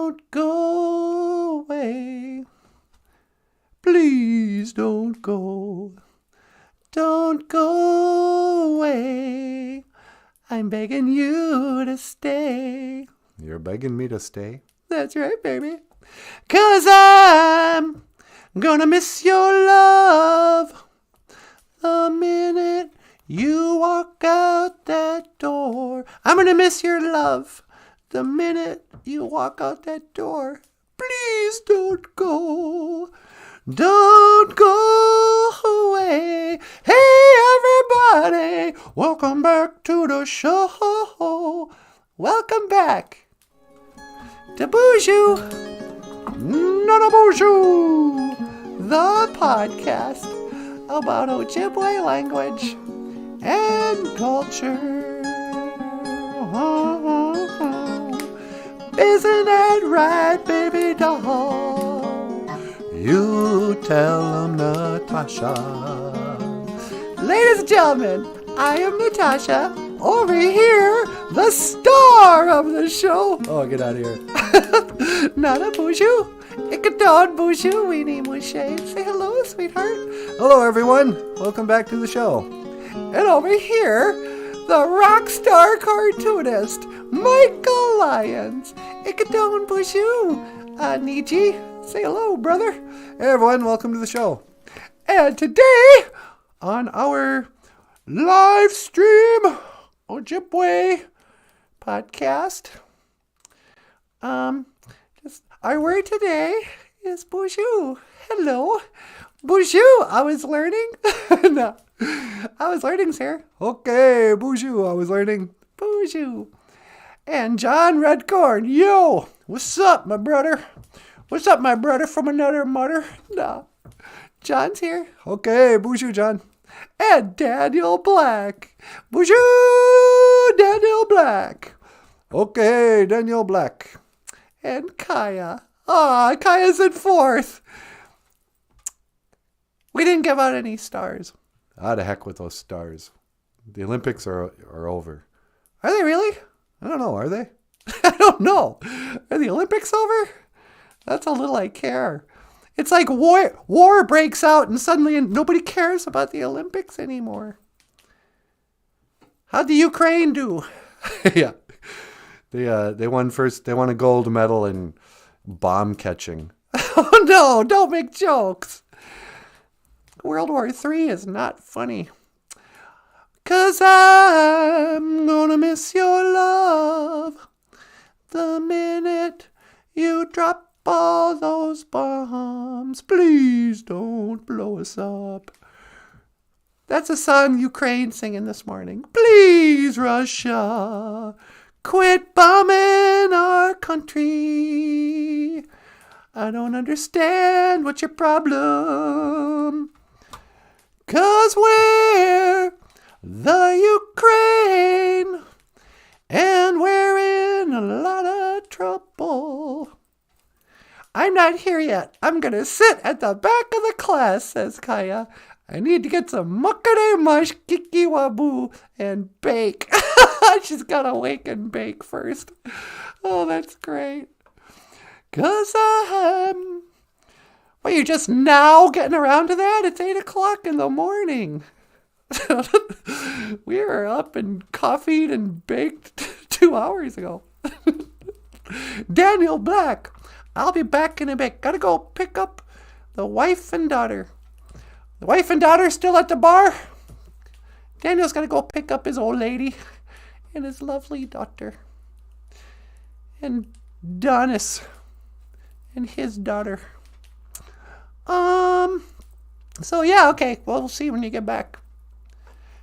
don't go away. Please don't go. Don't go away. I'm begging you to stay. You're begging me to stay? That's right, baby. 'Cause I'm gonna miss your love the minute you walk out that door. I'm gonna miss your love the minute you walk out that door. Please don't go. Don't go away. Hey, everybody. Welcome back to the show. Welcome back to BOOZHOO NANABOOZHOO, the podcast about Ojibwe language and culture. Isn't that right, baby doll? You tell him, Natasha. Ladies and gentlemen, I am Natasha. Over here, the star of the show. Oh, get out of here. NANABOOZHOO. Ikadon Boozhoo, Weenie Mooshay. Say hello, sweetheart. Hello, everyone. Welcome back to the show. And over here, the rock star cartoonist, Michael Lyons. Ikadon Boozhoo. Niji, say hello, brother. Hey, everyone. Welcome to the show. And today, on our live stream Ojibwe podcast, our word today is BOOZHOO. Hello. BOOZHOO. I was learning. No. I was learning, sir. Okay, BOOZHOO. I was learning BOOZHOO. And John Redcorn. Yo. What's up, my brother? What's up, my brother from another mother? No. John's here. Okay, BOOZHOO, John. And Daniel Black. BOOZHOO, Daniel Black. Okay, Daniel Black. And Kaya. Kaya's in fourth. We didn't give out any stars. The heck with those stars. The Olympics are over. Are they really? I don't know. Are they? I don't know. Are the Olympics over? That's a little I care. It's like war breaks out and suddenly nobody cares about the Olympics anymore. How'd the Ukraine do? Yeah. They won first. They won a gold medal in bomb catching. Oh no, don't make jokes. World War III is not funny. 'Cause I'm gonna miss your love the minute you drop all those bombs. Please don't blow us up. That's a song Ukraine singing this morning. Please, Russia, quit bombing our country. I don't understand what's your problem. 'Cause we're the Ukraine and we're in a lot of trouble. I'm not here yet. I'm going to sit at the back of the class, says Kaya. I need to get some muckade mush kiki wabu and bake. She's got to wake and bake first. Oh, that's great. 'Cause well, you're just now getting around to that? It's 8 o'clock in the morning. We were up and coffeed and baked 2 hours ago. Daniel Black. I'll be back in a bit. Gotta go pick up the wife and daughter. The wife and daughter still at the bar? Daniel's gotta go pick up his old lady and his lovely daughter. And Donis and his daughter. So yeah, okay. Well, we'll see when you get back.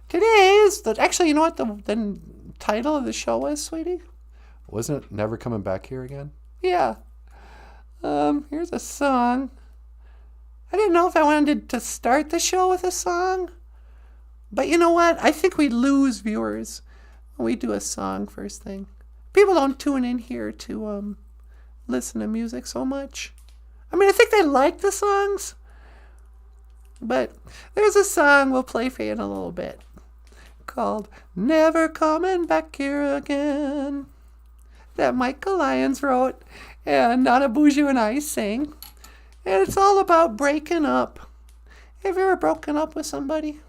Today's actually, you know what the title of the show was, sweetie? Wasn't it Never Coming Back Here Again? Yeah. Here's a song. I didn't know if I wanted to start the show with a song, but you know what? I think we lose viewers when we do a song first thing. People don't tune in here to listen to music so much. I mean, I think they like the songs, but there's a song we'll play for you in a little bit called Never Coming Back Here Again. that Michael Lyons wrote and NanaBOOZHOO and I sang. And it's all about breaking up. Have you ever broken up with somebody?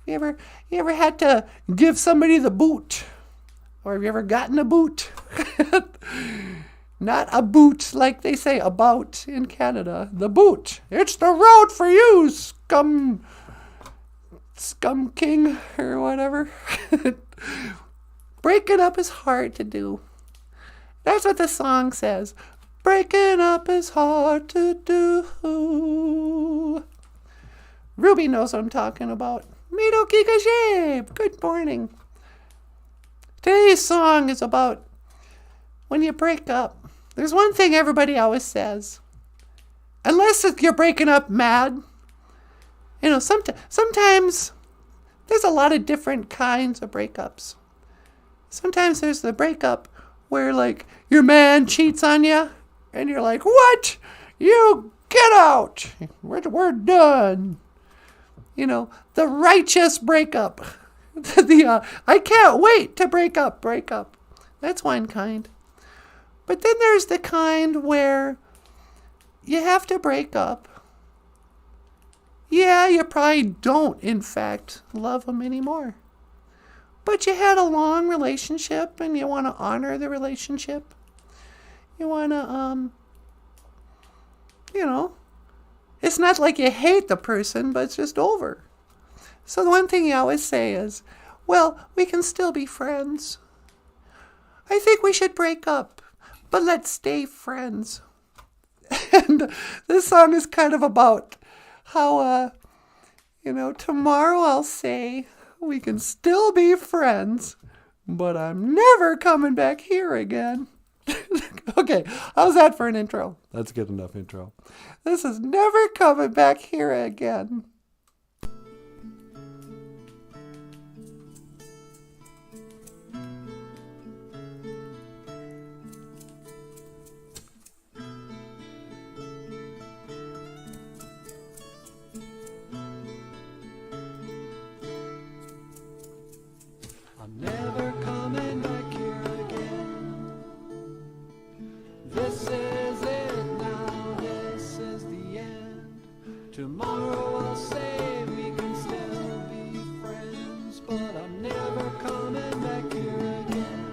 You ever had to give somebody the boot? Or have you ever gotten a boot? Not a boot like they say about in Canada. The boot. It's the road for you, scum king or whatever. Breaking up is hard to do. That's what the song says. Breaking up is hard to do. Ruby knows what I'm talking about. Mido Kikashib. Good morning. Today's song is about when you break up. There's one thing everybody always says. Unless you're breaking up mad. You know, sometimes there's a lot of different kinds of breakups. Sometimes there's the breakup where, like, your man cheats on you, and you're like, what? You get out. We're done. You know, the righteous breakup. I can't wait to break up. That's one kind. But then there's the kind where you have to break up. Yeah, you probably don't, in fact, love them anymore. But you had a long relationship and you want to honor the relationship. You want to, it's not like you hate the person, but it's just over. So the one thing you always say is, well, we can still be friends. I think we should break up, but let's stay friends. And this song is kind of about how, tomorrow I'll say we can still be friends, but I'm never coming back here again. Okay, how's that for an intro? That's good enough intro. This is never coming back here again. I'm never coming back here again. This is it now, this is the end. Tomorrow I'll say we can still be friends, but I'm never coming back here again.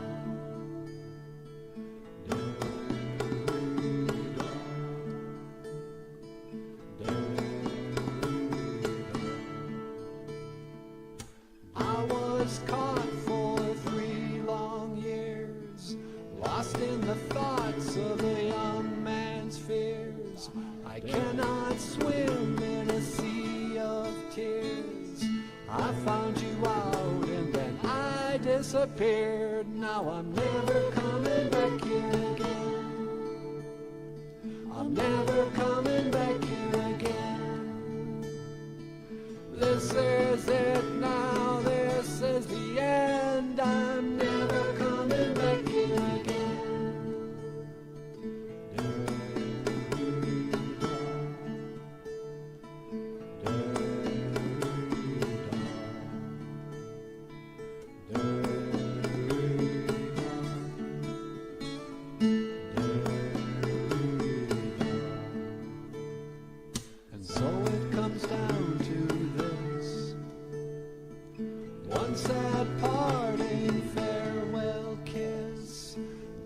I was caught for 3 long years, lost in the thoughts of a young man's fears. I cannot swim in a sea of tears. I found you out and then I disappeared. Now I'm never coming back here again. I'm never coming back here again. This is it now, this is the end. I'm never coming back here again. And so it comes down to this. One sad parting farewell kiss.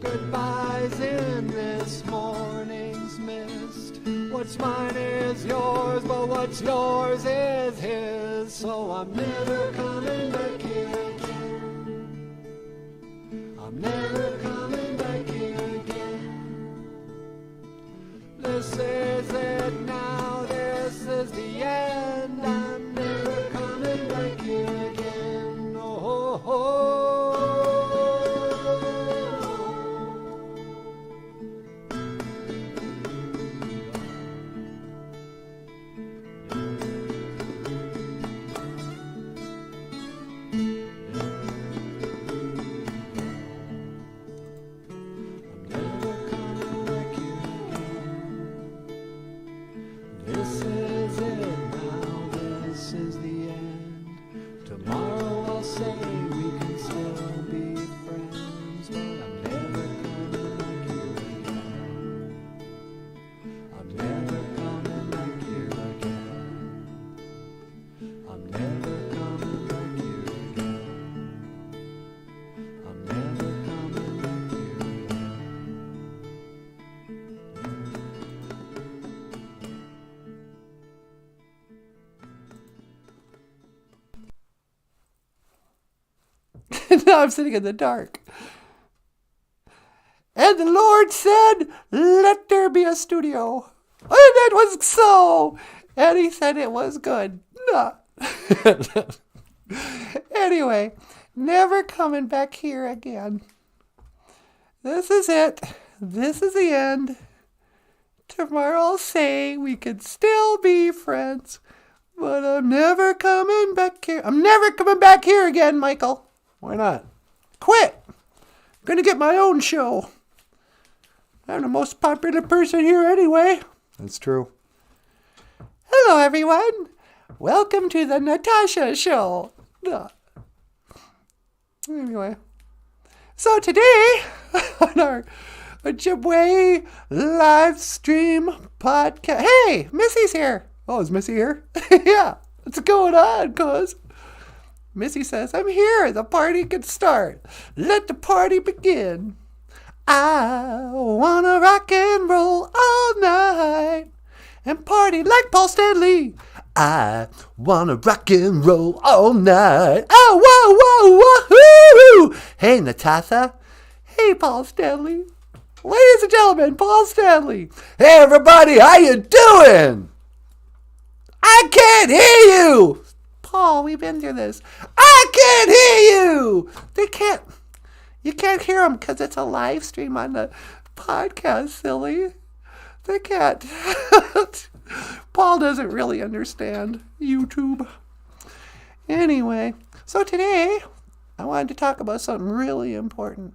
Goodbyes in this morning's mist. What's mine is yours, but what's yours is his. So I'm never coming back here again. I'm never coming back here again. This is it now, this is the end. I'm never coming back here again. Oh, oh, oh. And now I'm sitting in the dark. And the Lord said, let there be a studio. And it was so. And he said it was good. No. Anyway, never coming back here again. This is it. This is the end. Tomorrow I'll say we could still be friends. But I'm never coming back here. I'm never coming back here again, Michael. Why not? Quit. I'm gonna get my own show. I'm the most popular person here anyway. That's true. Hello, everyone. Welcome to the Natasha Show. Anyway. So today, on our Ojibwe live stream podcast. Hey, Missy's here. Oh, is Missy here? Yeah. What's going on, cuz? Missy says, I'm here. The party can start. Let the party begin. I wanna rock and roll all night and party like Paul Stanley. I wanna rock and roll all night. Oh, whoa, whoa, whoa. Hey, Natasha. Hey, Paul Stanley. Ladies and gentlemen, Paul Stanley. Hey, everybody, how you doing? I can't hear you. Paul, we've been through this. I can't hear you. You can't hear them because it's a live stream on the podcast, silly. They can't. Paul doesn't really understand YouTube. Anyway, so today I wanted to talk about something really important.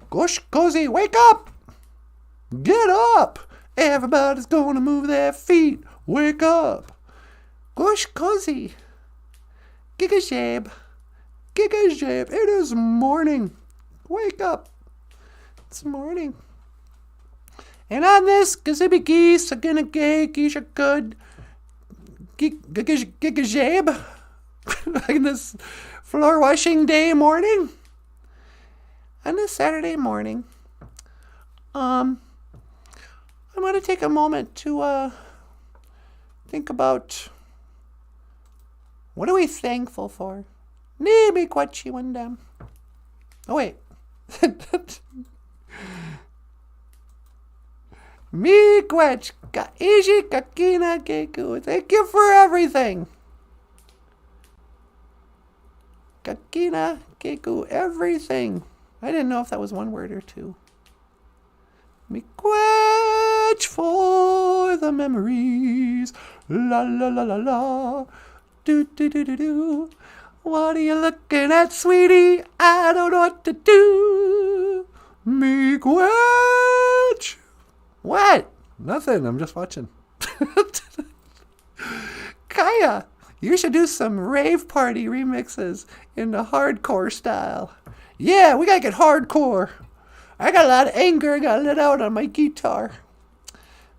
Gosh, Cozy, wake up! Get up! Everybody's gonna move their feet. Wake up! Gosh, Cozy. Giga Shabe. It is morning. Wake up. It's morning. And on this Gazibi Geese, I'm gonna geese a good Giga Shabe. On this floor washing day morning. On this Saturday morning. I'm gonna take a moment to think about what are we thankful for? Nibi kwachi wandam. Oh wait. Mi kwach ka ishi kakina keku. Thank you for everything. Kakina keku, everything. I didn't know if that was one word or two. Miigwech for the memories. La la la la la. Do do do do do. What are you looking at, sweetie? I don't know what to do. Miigwech. What? Nothing. I'm just watching. Kaya, you should do some rave party remixes in the hardcore style. Yeah, we gotta get hardcore. I got a lot of anger I gotta let out on my guitar.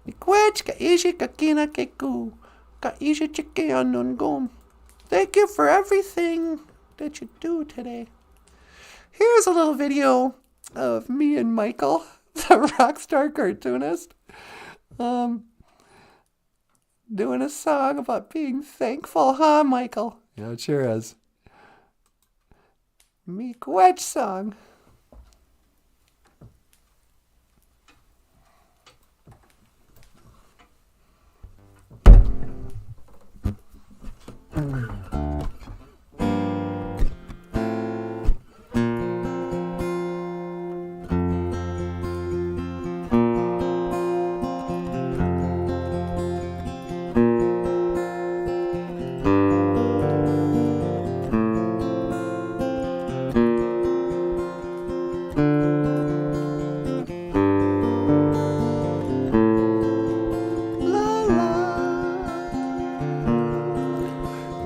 Miigwech ka ishi kakina keku. Ka ishi chike anungom. Thank you for everything that you do today. Here's a little video of me and Michael, the rock star cartoonist, doing a song about being thankful, huh, Michael? Yeah, it sure is. Miigwech song.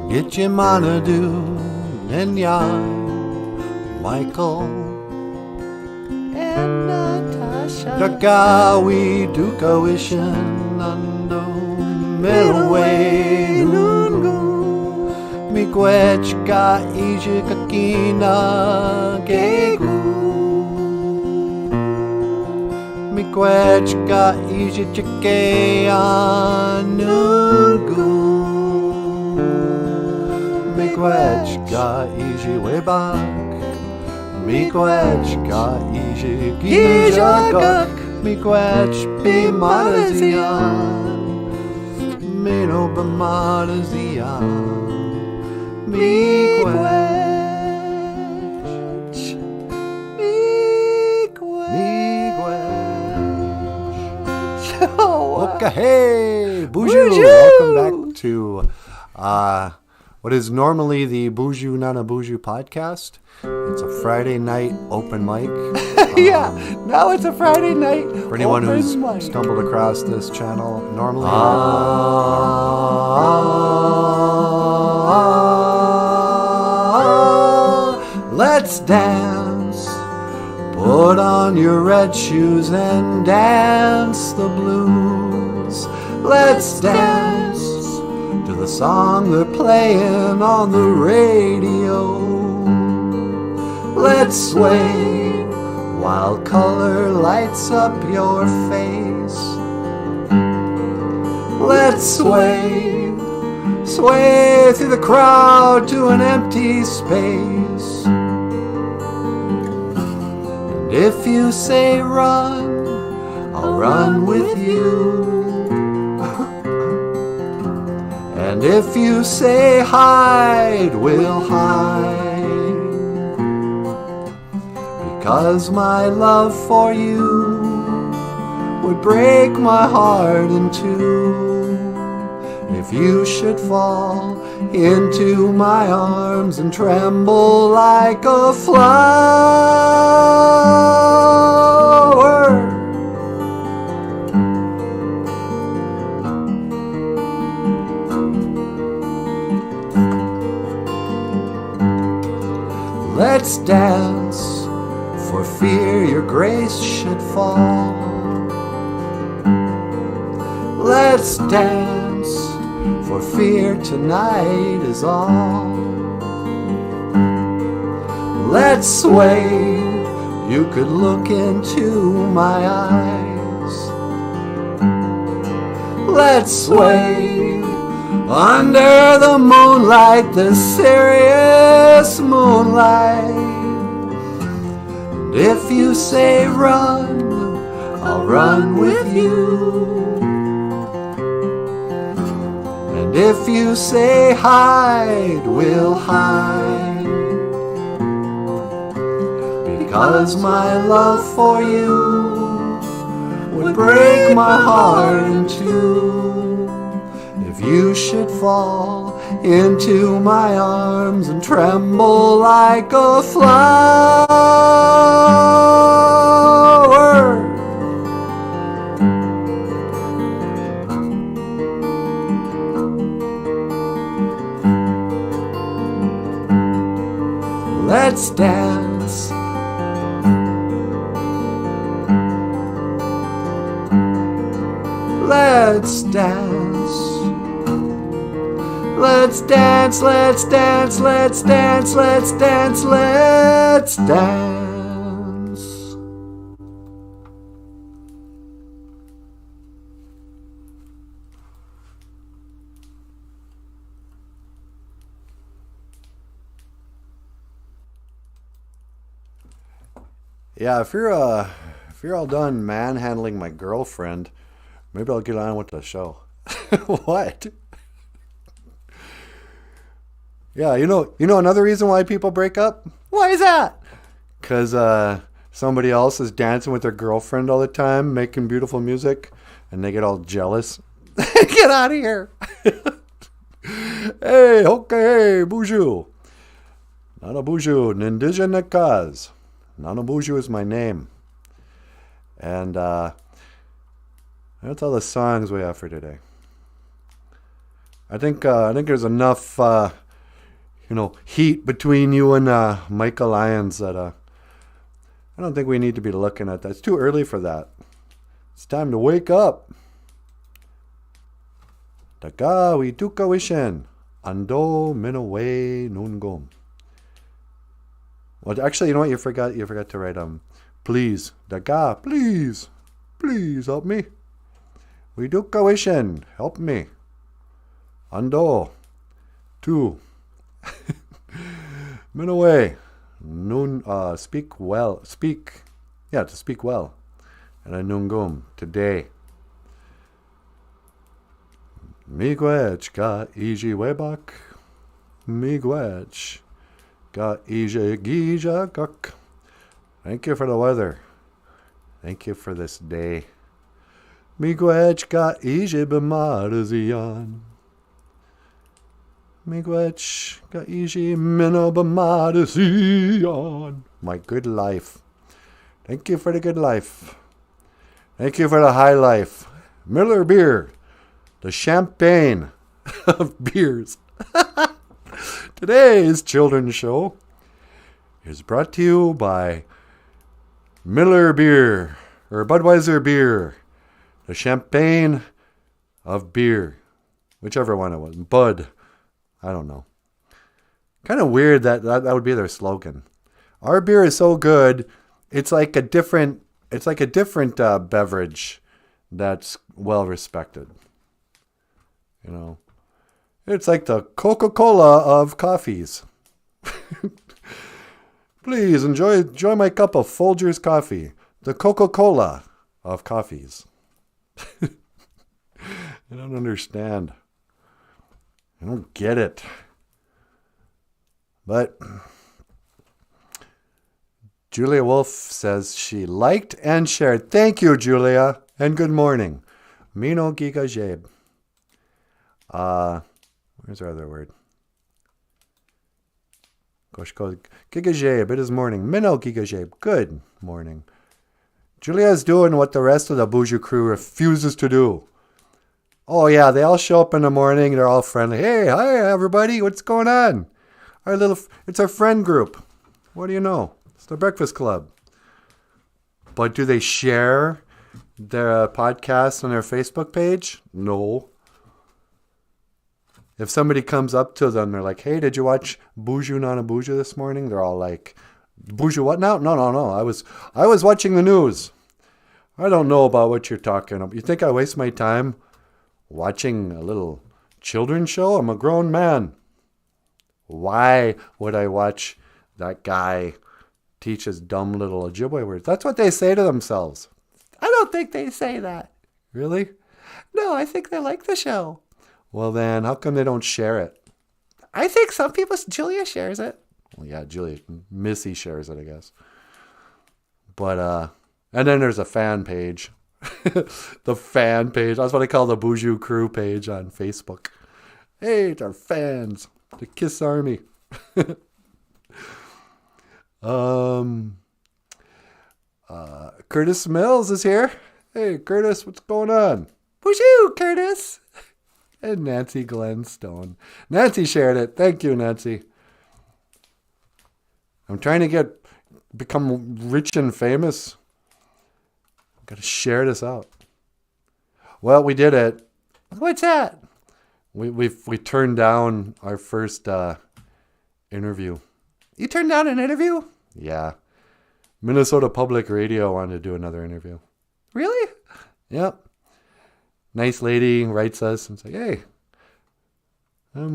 Get your Manadu and Jan, Michael and Natasha. Gagawi Duka Wishin Nando Milway Nungu. Miigwech ka iji kakina kegu. Miigwech ka iji chike anungu. Miigwech iji webak. Miigwech iji gijagak. Miigwech bimadazian. Mino bimadazian. Miigwech. Okay, hey, BOOZHOO! Welcome back to what is normally the BOOZHOO NANABOOZHOO podcast. It's a Friday night open mic. Yeah, now it's a Friday night. For anyone who's stumbled across this channel, normally. Let's dance. Put on your red shoes and dance the blues. Let's dance to the song they're playing on the radio. Let's sway while color lights up your face. Let's sway, sway through the crowd to an empty space. And if you say run, I'll run with you. And if you say hide, we'll hide. Because my love for you would break my heart in two. If you should fall into my arms and tremble like a flower. Let's dance for fear your grace should fall. Let's dance for fear tonight is all. Let's sway, you could look into my eyes. Let's sway under the moonlight, the serious moonlight. And if you say run, I'll run with you. And if you say hide, we'll hide. Because my love for you would break my heart in two. If you should fall into my arms and tremble like a flower. Let's dance. Let's dance. Let's dance, let's dance, let's dance, let's dance, let's dance. Yeah, if you're all done manhandling my girlfriend, maybe I'll get on with the show. What? Yeah, you know another reason why people break up? Why is that? Because somebody else is dancing with their girlfriend all the time, making beautiful music, and they get all jealous. Get out of here. Hey, okay, BOOZHOO. NANABOOZHOO, Nindigenous cause. NANABOOZHOO is my name. And that's all the songs we have for today. I think there's enough heat between you and Michael Lyons that I don't think we need to be looking at that. It's too early for that. It's time to wake up. Daga we duka wishen. Ando minaway nungom. Well, actually, you know what? You forgot to write please. Daga, please help me. We duka wishen. Help me. Ando. Tu. Minaway. Noon, speak well. Speak. Yeah, to speak well. And a nungum today. Miigwech ga iji webak. Miigwech ga iji gija guk. Thank you for the weather. Thank you for this day. Miigwech ga iji b'madazian. Miigwech ga iji mino b'madazian. My good life. Thank you for the good life. Thank you for the high life. Miller Beer. The champagne of beers. Today's children's show is brought to you by Miller Beer, or Budweiser Beer. The champagne of beer. Whichever one it was. Bud. I don't know. Kind of weird that would be their slogan. Our beer is so good, it's like a different beverage that's well respected. You know, it's like the Coca-Cola of coffees. Please enjoy my cup of Folgers coffee. The Coca-Cola of coffees. I don't understand. I don't get it. But Julia Wolf says she liked and shared. Thank you, Julia, and good morning. Mino Giga Jabe. Where's our other word? Giga Jabe, it is morning. Mino Giga Jabe, good morning. Julia is doing what the rest of the BOOZHOO crew refuses to do. Oh yeah, they all show up in the morning. They're all friendly. Hey, hi everybody. What's going on? It's our friend group. What do you know? It's the Breakfast Club. But do they share their podcast on their Facebook page? No. If somebody comes up to them, they're like, hey, did you watch BOOZHOO NANABOOZHOO this morning? They're all like, BOOZHOO what now? No. I was watching the news. I don't know about what you're talking about. You think I waste my time watching a little children's show? I'm a grown man. Why would I watch that guy teach his dumb little Ojibwe words? That's what they say to themselves. I don't think they say that. Really? No, I think they like the show. Well then, how come they don't share it? I think some people, Julia shares it. Well, yeah, Missy shares it, I guess. But, and then there's a fan page. The fan page. That's what I call the BOOZHOO crew page on Facebook. Hey, it's our fans. The Kiss Army. Curtis Mills is here. Hey, Curtis, what's going on? BOOZHOO, Curtis. And Nancy Glenstone. Nancy shared it. Thank you, Nancy. I'm trying to become rich and famous. I've got to share this out. Well, we did it. What's that? We turned down our first interview. You turned down an interview? Yeah. Minnesota Public Radio wanted to do another interview. Really? Yep. Nice lady writes us and says, hey, I'm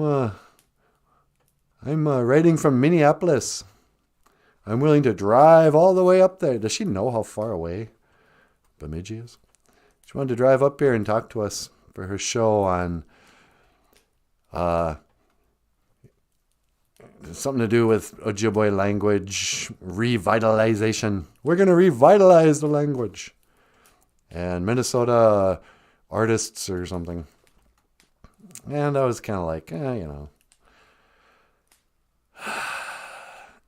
writing from Minneapolis. I'm willing to drive all the way up there. Does she know how far away Bemidji is? She wanted to drive up here and talk to us for her show on something to do with Ojibwe language revitalization. We're going to revitalize the language. And Minnesota artists or something. And I was kind of like,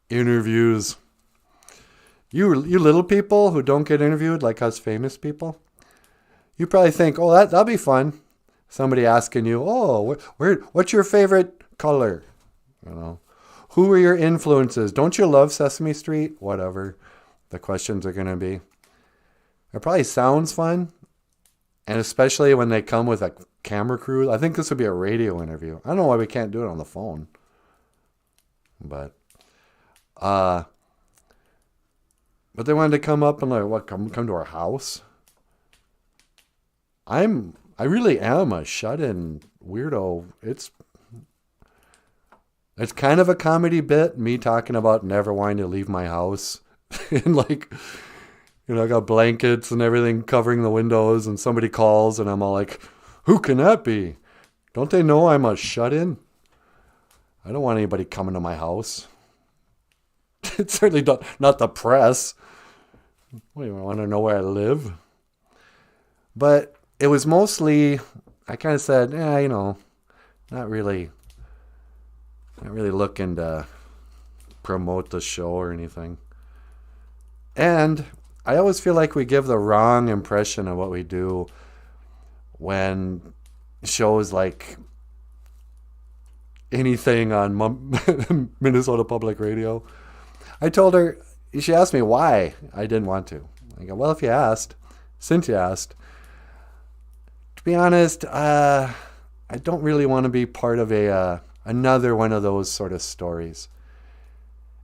interviews. You little people who don't get interviewed like us famous people, you probably think, oh, that'll be fun. Somebody asking you, oh, what's your favorite color? Who are your influences? Don't you love Sesame Street? Whatever the questions are going to be. It probably sounds fun. And especially when they come with a camera crew. I think this would be a radio interview. I don't know why we can't do it on the phone. But they wanted to come up and come to our house. I really am a shut-in weirdo. It's It's kind of a comedy bit, me talking about never wanting to leave my house. And like, I got blankets and everything covering the windows, and somebody calls and I'm all like, who can that be? Don't they know I'm a shut-in? I don't want anybody coming to my house. It's certainly not the press. What, do you want to know where I live? But it was mostly, I kind of said, not really looking to promote the show or anything. And I always feel like we give the wrong impression of what we do when shows like anything on Minnesota Public Radio. I told her, she asked me why I didn't want to. I go, well, if you asked, since you asked, to be honest, I don't really want to be part of another one of those sort of stories.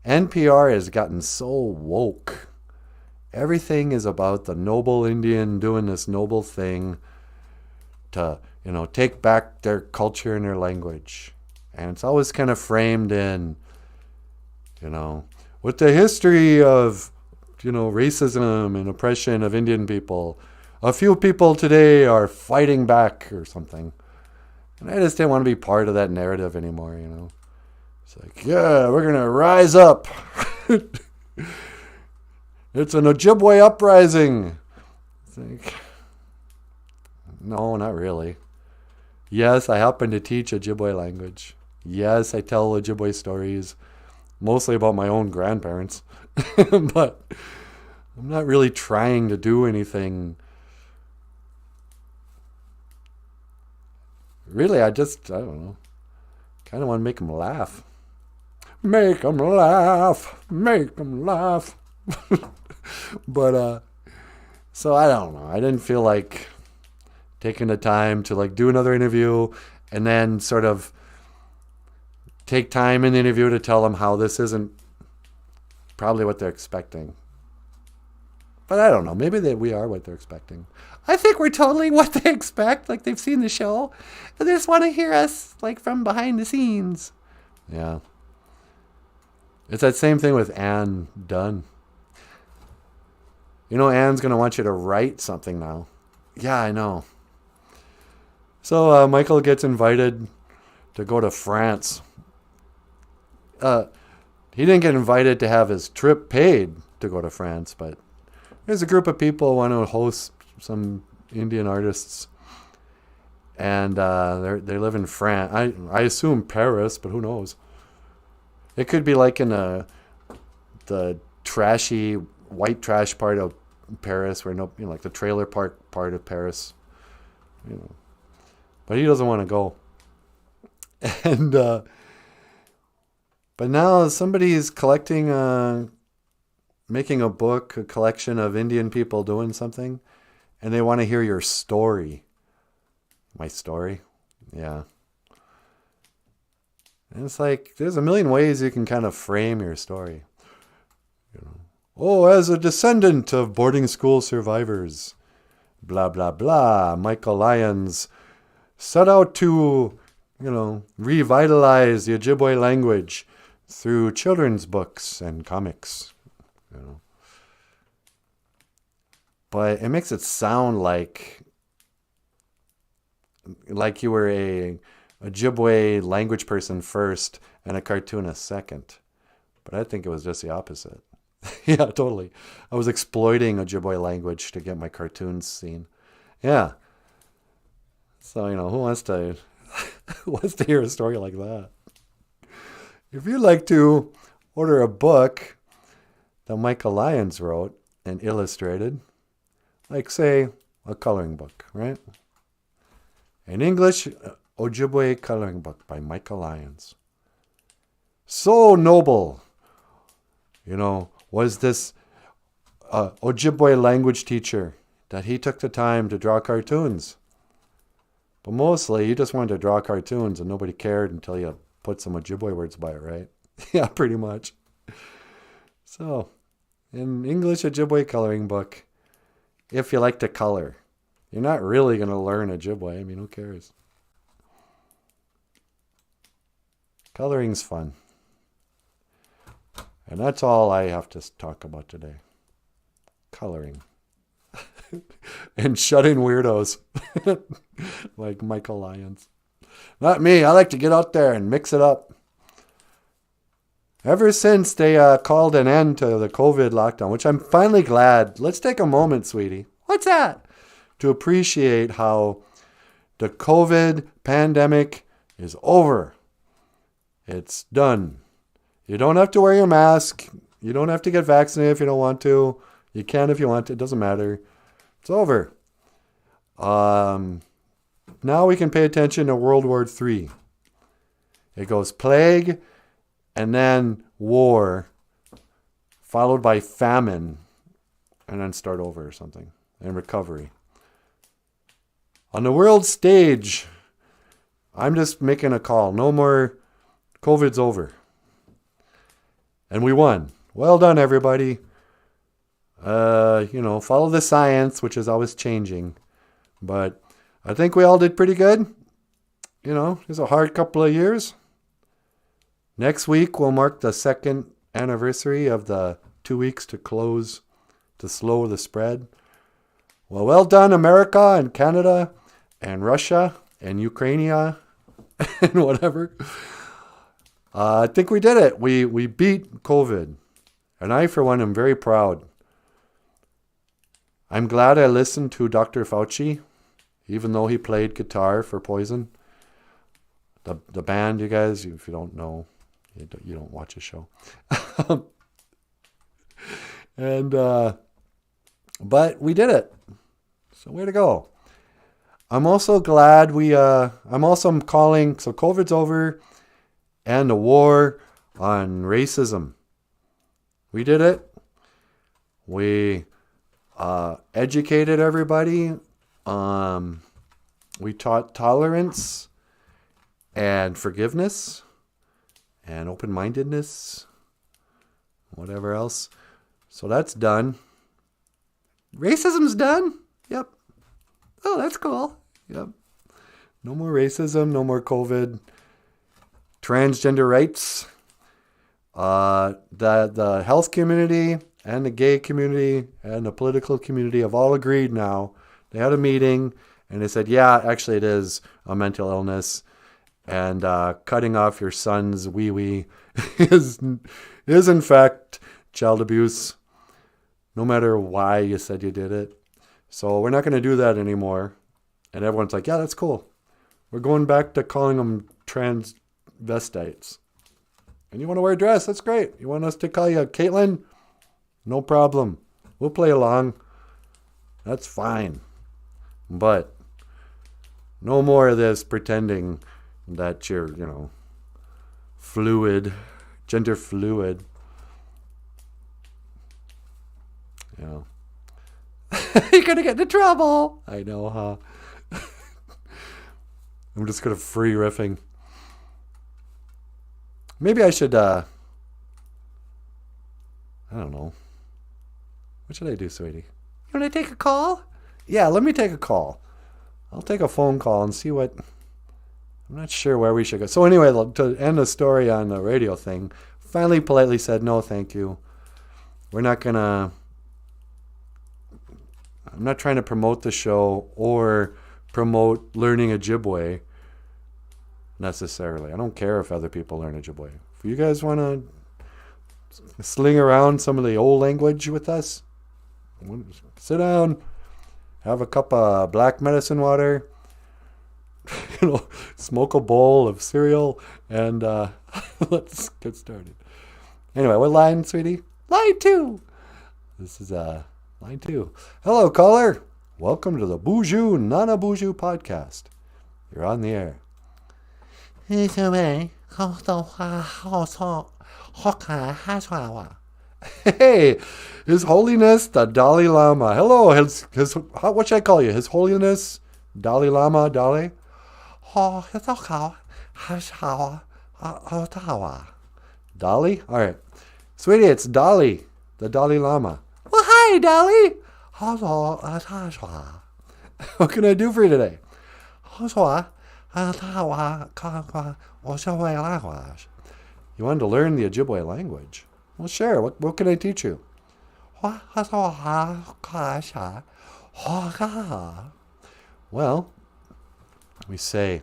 NPR has gotten so woke. Everything is about the noble Indian doing this noble thing to, take back their culture and their language. And it's always kind of framed in, with the history of, racism and oppression of Indian people. A few people today are fighting back or something. And I just didn't want to be part of that narrative anymore, It's like, yeah, we're going to rise up. It's an Ojibwe uprising. It's like, no, not really. Yes, I happen to teach Ojibwe language. Yes, I tell Ojibwe stories, mostly about my own grandparents. But I'm not really trying to do anything. Really, I don't know. Kind of want to make them laugh. Make them laugh. Make them laugh. But, so I don't know. I didn't feel like taking the time to like do another interview and then sort of take time in the interview to tell them how this isn't probably what they're expecting. But I don't know. Maybe we are what they're expecting. I think we're totally what they expect. Like they've seen the show. And they just want to hear us like from behind the scenes. Yeah. It's that same thing with Ann Dunn. Ann's going to want you to write something now. Yeah, I know. So Michael gets invited to go to France. He didn't get invited to have his trip paid to go to France, but there's a group of people who want to host some Indian artists. And they live in France. I assume Paris, but who knows? It could be like in the trashy white trash part of Paris, where like the trailer park part of Paris, But he doesn't want to go. And but now somebody's collecting, making a book, a collection of Indian people doing something, and they want to hear your story. My story, yeah. And it's like there's a million ways you can kind of frame your story. Oh, as a descendant of boarding school survivors, blah, blah, blah, Michael Lyons set out to, revitalize the Ojibwe language through children's books and comics, But it makes it sound like you were a Ojibwe language person first and a cartoonist second. But I think it was just the opposite. Yeah, totally. I was exploiting Ojibwe language to get my cartoons seen. Yeah. So, who wants to hear a story like that? If you'd like to order a book that Michael Lyons wrote and illustrated, like, say, a coloring book, right? An English Ojibwe coloring book by Michael Lyons. So noble, was this Ojibwe language teacher that he took the time to draw cartoons. But mostly, he just wanted to draw cartoons and nobody cared until you put some Ojibwe words by it, right? Yeah, pretty much. So, an English Ojibwe coloring book, if you like to color. You're not really going to learn Ojibwe. I mean, who cares? Coloring's fun. And that's all I have to talk about today. Coloring. And shut-in weirdos. Like Michael Lyons. Not me. I like to get out there and mix it up. Ever since they called an end to the COVID lockdown, which I'm finally glad. Let's take a moment, sweetie. What's that? To appreciate how the COVID pandemic is over. It's done. You don't have to wear your mask. You don't have to get vaccinated if you don't want to. You can if you want to. It doesn't matter. It's over. Now we can pay attention to World War III. It goes plague and then war, followed by famine, and then start over or something, and recovery. On the world stage, I'm just making a call. No more. COVID's over. And we won. Well done, everybody. Follow the science, which is always changing. But I think we all did pretty good. It was a hard couple of years. Next week will mark the second anniversary of the 2 weeks to slow the spread. Well done, America and Canada and Russia and Ukraine and whatever. I think we did it. We beat COVID. And I, for one, am very proud. I'm glad I listened to Dr. Fauci, even though he played guitar for Poison. The band, you guys, if you don't know, you don't watch a show. But we did it. So way to go. I'm also glad I'm calling, so COVID's over, and the war on racism. We did it. We educated everybody. We taught tolerance and forgiveness and open-mindedness, whatever else. So that's done. Racism's done? Yep. Oh, that's cool. Yep. No more racism, no more COVID. Transgender rights. The health community and the gay community and the political community have all agreed now. They had a meeting and they said, yeah, actually it is a mental illness. And cutting off your son's wee-wee is in fact child abuse, no matter why you said you did it. So we're not going to do that anymore. And everyone's like, yeah, that's cool. We're going back to calling them transvestites. And you want to wear a dress? That's great. You want us to call you Caitlin? No problem. We'll play along. That's fine. But no more of this pretending that you're, fluid, gender fluid. You're going to get into trouble. I know, huh? I'm just going to free riffing. Maybe I should, I don't know. What should I do, sweetie? You want to take a call? Yeah, let me take a call. I'll take a phone call and see what... I'm not sure where we should go. So anyway, to end the story on the radio thing, finally politely said, no, thank you. We're not going to... I'm not trying to promote the show or promote learning Ojibwe necessarily. I don't care if other people learn Ojibwe. If you guys want to sling around some of the old language with us, sit down, have a cup of black medicine water, smoke a bowl of cereal, and let's get started. Anyway, what line, sweetie? Line 2. This is line 2. Hello, caller. Welcome to the BOOZHOO NANABOOZHOO podcast. You're on the air. Hey, His Holiness the Dalai Lama. Hello, what should I call you? His Holiness Dalai Lama, Dalai? Dolly? All right. Sweetie, it's Dolly, the Dalai Lama. Well, hi, Dolly. What can I do for you today? You wanted to learn the Ojibwe language. Well, sure. What can I teach you? Well, we say,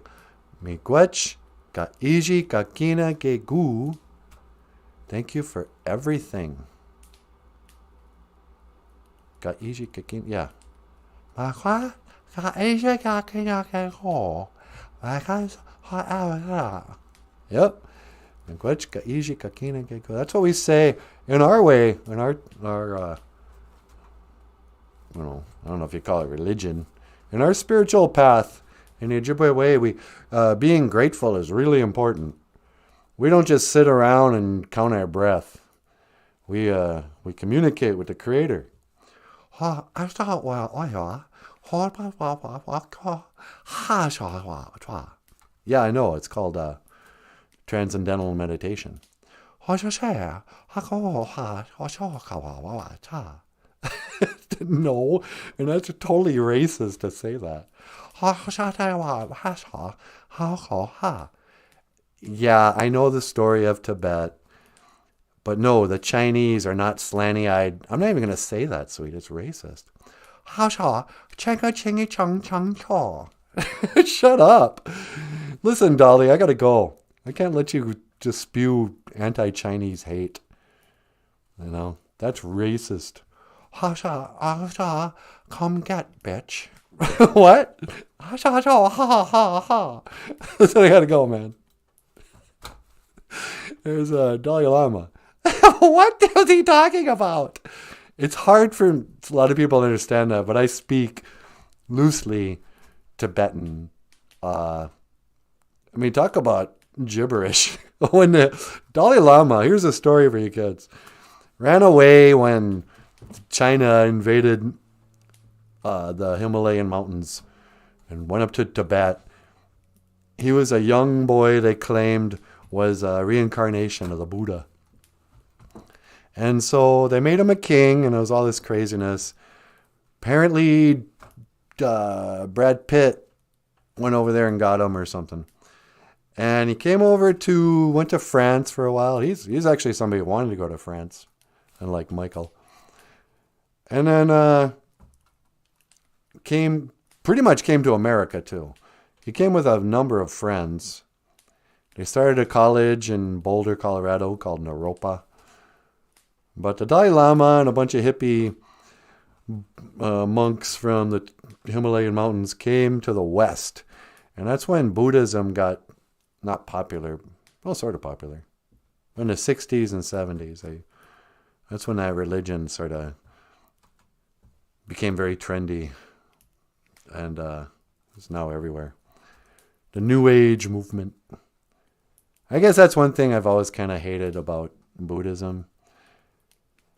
Miigwech ka iji ka kina ge gu. Thank you for everything. Ka iji ka kina, yeah. Ka iji ka kina ge gu. Yep. Miigwech ka iji ka kina ge gu. That's what we say in our way, in our I don't know if you call it religion. In our spiritual path, in the Ojibwe way, being grateful is really important. We don't just sit around and count our breath. We communicate with the Creator. Yeah, I know. It's called transcendental meditation. No, and that's totally racist to say that. Yeah, I know the story of Tibet, but no, the Chinese are not slanty-eyed. I'm not even going to say that, sweet. It's racist. Shut up. Listen, Dolly, I got to go. I can't let you just spew anti-Chinese hate. You know, that's racist. Come get, bitch. What? So I gotta go, man. There's Dalai Lama. What is he talking about? It's hard for a lot of people to understand that, but I speak loosely Tibetan. Talk about gibberish. When the Dalai Lama, here's a story for you kids, ran away when China invaded the Himalayan mountains and went up to Tibet. He was a young boy they claimed was a reincarnation of the Buddha. And so they made him a king, and it was all this craziness. Apparently, Brad Pitt went over there and got him or something. And he went to France for a while. He's actually somebody who wanted to go to France, unlike Michael. And then pretty much came to America too. He came with a number of friends. They started a college in Boulder, Colorado called Naropa. But the Dalai Lama and a bunch of hippie monks from the Himalayan mountains came to the West. And that's when Buddhism got not popular, well, sort of popular. In the 60s and 70s, that's when that religion sort of became very trendy, and it's now everywhere. The New Age movement. I guess that's one thing I've always kind of hated about Buddhism,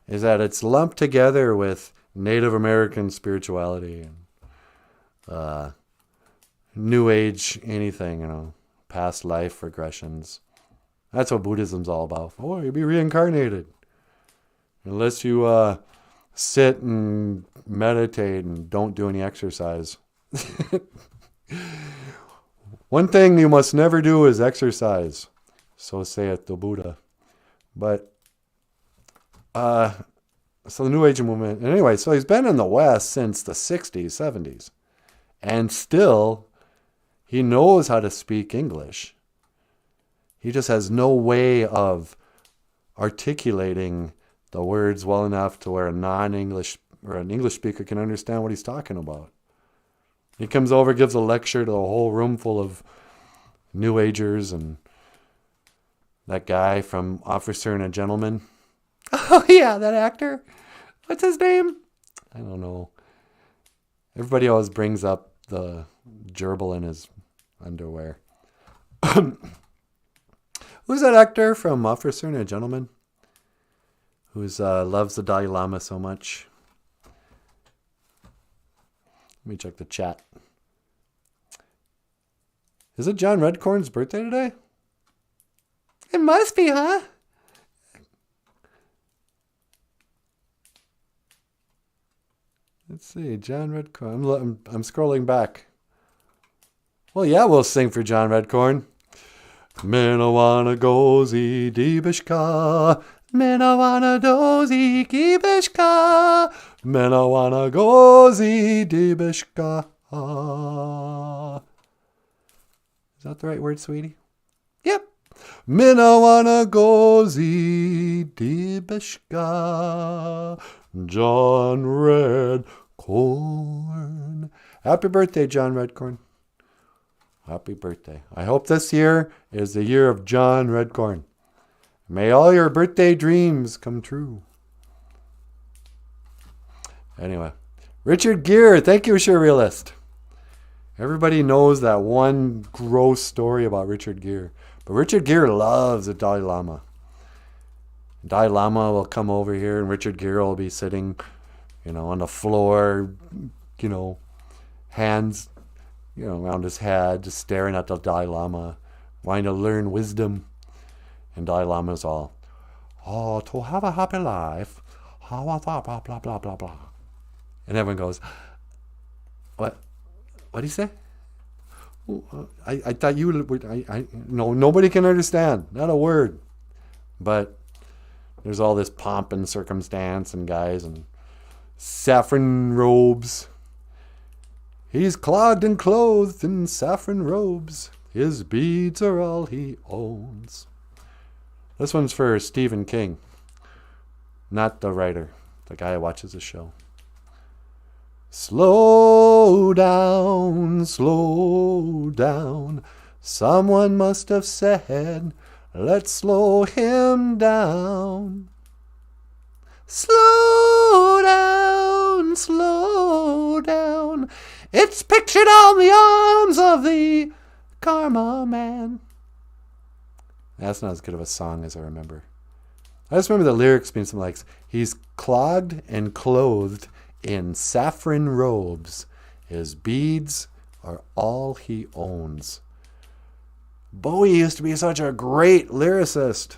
is that it's lumped together with Native American spirituality and New Age anything, past life regressions. That's what Buddhism's all about. Oh, you'll be reincarnated. Unless you sit and meditate and don't do any exercise. One thing you must never do is exercise. So saith the Buddha. But, so the New Age movement. And anyway, so he's been in the West since the 60s, 70s. And still, he knows how to speak English. He just has no way of articulating the words well enough to where a non-English or an English speaker can understand what he's talking about. He comes over, gives a lecture to a whole room full of New Agers and that guy from Officer and a Gentleman. Oh, yeah, that actor. What's his name? I don't know. Everybody always brings up the gerbil in his underwear. Who's that actor from Officer and a Gentleman? Who's loves the Dalai Lama so much? Let me check the chat. Is it John Redcorn's birthday today? It must be, huh? Let's see, John Redcorn. I'm scrolling back. Well, yeah, we'll sing for John Redcorn. Minawana gozi dibishka. Minawana dozi kibishka. Minawana gozi dibishka. Is that the right word, sweetie? Yep. Minawana gozi dibishka. John Redcorn. Happy birthday, John Redcorn. Happy birthday. I hope this year is the year of John Redcorn. May all your birthday dreams come true. Anyway, Richard Gere, thank you, Surrealist. Everybody knows that one gross story about Richard Gere. But Richard Gere loves the Dalai Lama. Dalai Lama will come over here and Richard Gere will be sitting, on the floor, hands, around his head, just staring at the Dalai Lama, wanting to learn wisdom. And Dalai Lama's all, to have a happy life, blah, blah, blah, blah, blah, blah, blah. And everyone goes, what? What did he say? I thought you would, no, nobody can understand, not a word. But there's all this pomp and circumstance and guys and saffron robes. He's clogged and clothed in saffron robes. His beads are all he owns. This one's for Stephen King, not the writer, the guy who watches the show. Slow down, slow down. Someone must have said, let's slow him down. Slow down, slow down. It's pictured on the arms of the Karma Man. That's not as good of a song as I remember. I just remember the lyrics being something like, he's clogged and clothed in saffron robes. His beads are all he owns. Bowie used to be such a great lyricist.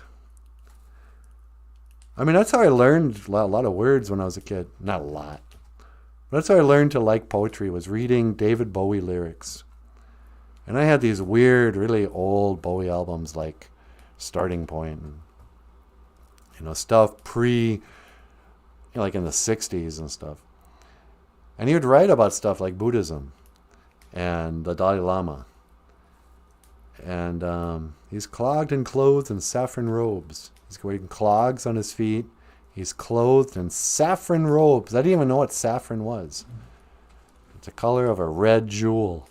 I mean, that's how I learned a lot of words when I was a kid. Not a lot. But that's how I learned to like poetry, was reading David Bowie lyrics. And I had these weird, really old Bowie albums like Starting Point and, stuff like in the 60s and stuff. And he would write about stuff like Buddhism and the Dalai Lama. And he's clogged and clothed in saffron robes. He's wearing clogs on his feet. He's clothed in saffron robes. I didn't even know what saffron was. It's the color of a red jewel.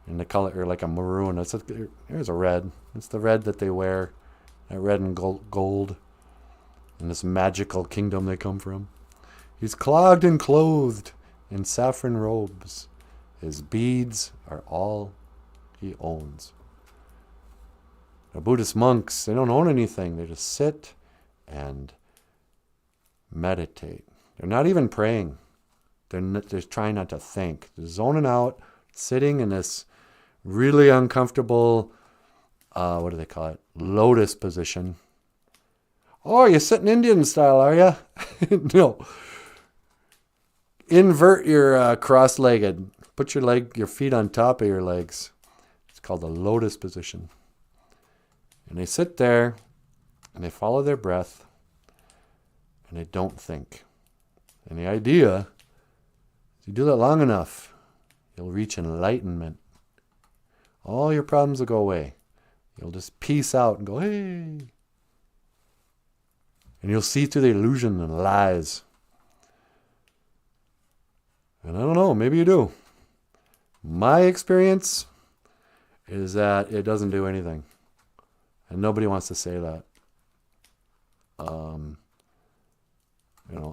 And the color, or like a maroon. Here's a red. It's the red that they wear. That red and gold. In this magical kingdom they come from. He's clogged and clothed in saffron robes. His beads are all he owns. The Buddhist monks, they don't own anything. They just sit and meditate. They're not even praying. They're just trying not to think. They're zoning out, sitting in this really uncomfortable, what do they call it? Lotus position. Oh, you're sitting Indian style, are you? No. Invert your cross-legged. Put your feet on top of your legs. It's called the lotus position. And they sit there, and they follow their breath, and they don't think. And the idea is you do that long enough, you'll reach enlightenment. All your problems will go away. You'll just peace out and go, hey. And you'll see through the illusion and lies. And I don't know, maybe you do. My experience is that it doesn't do anything. And nobody wants to say that.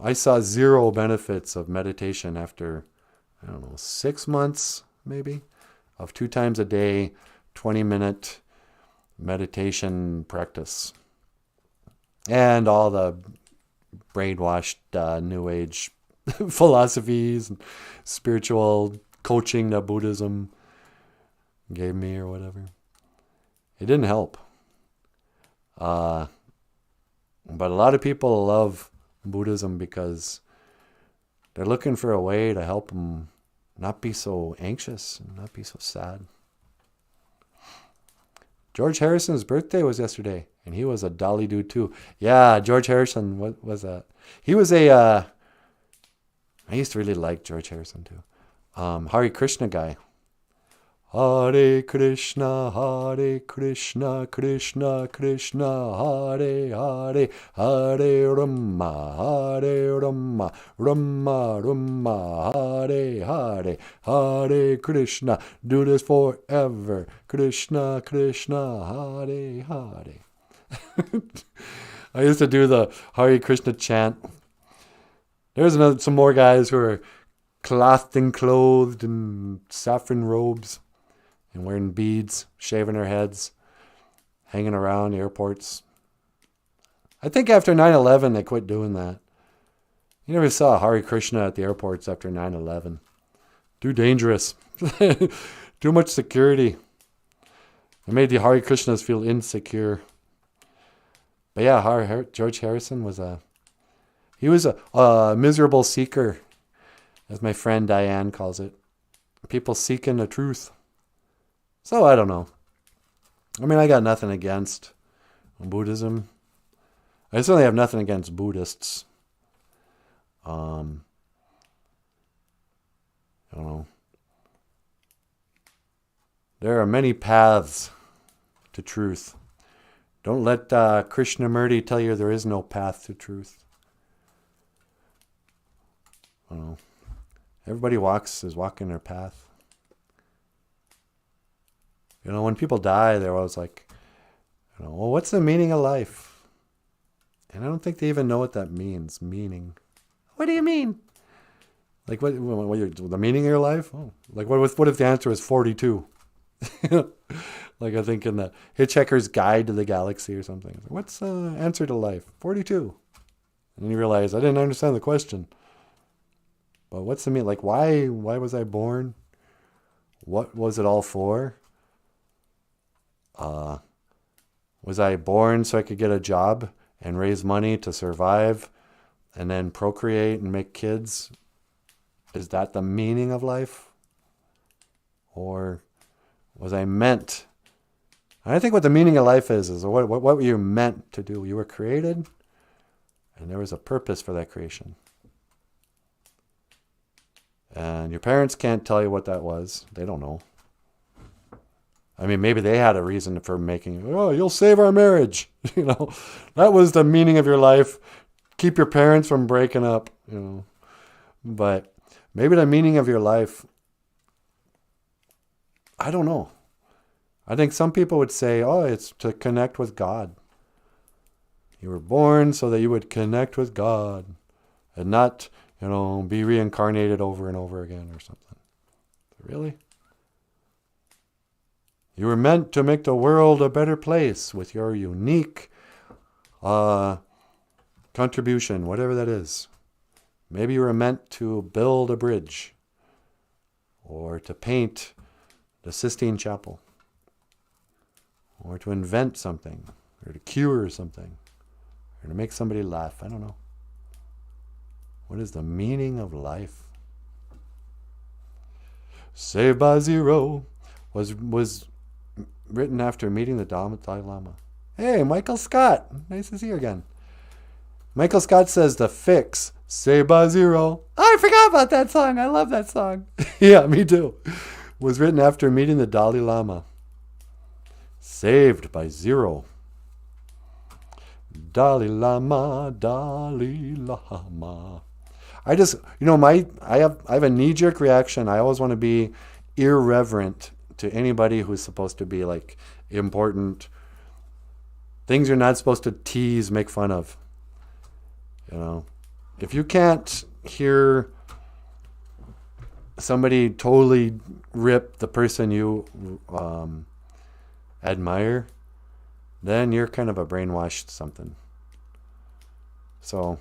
I saw zero benefits of meditation after, 6 months maybe, of 2 times a day, 20-minute meditation practice. And all the brainwashed New Age philosophies and spiritual coaching that Buddhism gave me or whatever. It didn't help. But a lot of people love Buddhism because they're looking for a way to help them not be so anxious and not be so sad. George Harrison's birthday was yesterday, and he was a dolly dude too. Yeah, George Harrison, what was that? He was I used to really like George Harrison too. Hare Krishna guy. Hare Krishna, Krishna Krishna, Hare Hare, Hare Rama, Rama Rama, Hare Hare, Hare Krishna, do this forever, Krishna Krishna, Hare Hare. I used to do the Hare Krishna chant. There's some more guys who are clothed and clothed in saffron robes and wearing beads, shaving their heads, hanging around airports. I think after 9/11, they quit doing that. You never saw Hare Krishna at the airports after 9/11. Too dangerous. Too much security. It made the Hare Krishnas feel insecure. But yeah, George Harrison was a miserable seeker, as my friend Diane calls it. People seeking the truth. So I don't know. I mean, I got nothing against Buddhism. I certainly have nothing against Buddhists. I don't know. There are many paths to truth. Don't let Krishnamurti tell you there is no path to truth. I don't know. Everybody is walking their path. You know, when people die, they're always like, well, what's the meaning of life? And I don't think they even know what that means, meaning. What do you mean? Like, what the meaning of your life? Oh, like, what if the answer is 42? Like, I think in the Hitchhiker's Guide to the Galaxy or something. What's the answer to life? 42. And then you realize, I didn't understand the question. But what's the meaning? Like, why was I born? What was it all for? Was I born so I could get a job and raise money to survive and then procreate and make kids? Is that the meaning of life? Or was I meant? I think what the meaning of life is what were you meant to do? You were created, and there was a purpose for that creation. And your parents can't tell you what that was. They don't know. I mean, maybe they had a reason for making, you'll save our marriage. That was the meaning of your life. Keep your parents from breaking up, But maybe the meaning of your life, I don't know. I think some people would say, it's to connect with God. You were born so that you would connect with God and not, be reincarnated over and over again or something. Really? You were meant to make the world a better place with your unique contribution, whatever that is. Maybe you were meant to build a bridge or to paint the Sistine Chapel or to invent something or to cure something or to make somebody laugh. I don't know. What is the meaning of life? Saved by Zero was written after meeting the Dalai Lama. Hey, Michael Scott. Nice to see you again. Michael Scott says the fix, Saved by Zero. I forgot about that song. I love that song. Yeah, me too. Was written after meeting the Dalai Lama. Saved by Zero. Dalai Lama, Dalai Lama. I just, I have a knee-jerk reaction. I always want to be irreverent to anybody who's supposed to be like important. Things you're not supposed to tease, make fun of. If you can't hear somebody totally rip the person you admire, then you're kind of a brainwashed something. So,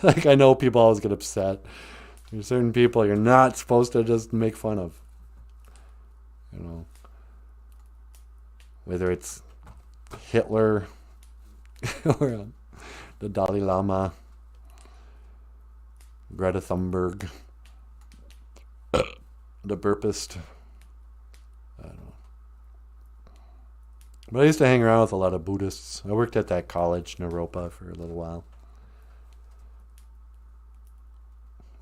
I know people always get upset. There's certain people you're not supposed to just make fun of. Whether it's Hitler or the Dalai Lama, Greta Thunberg, the burpist. I don't know. But I used to hang around with a lot of Buddhists. I worked at that college, Naropa, for a little while.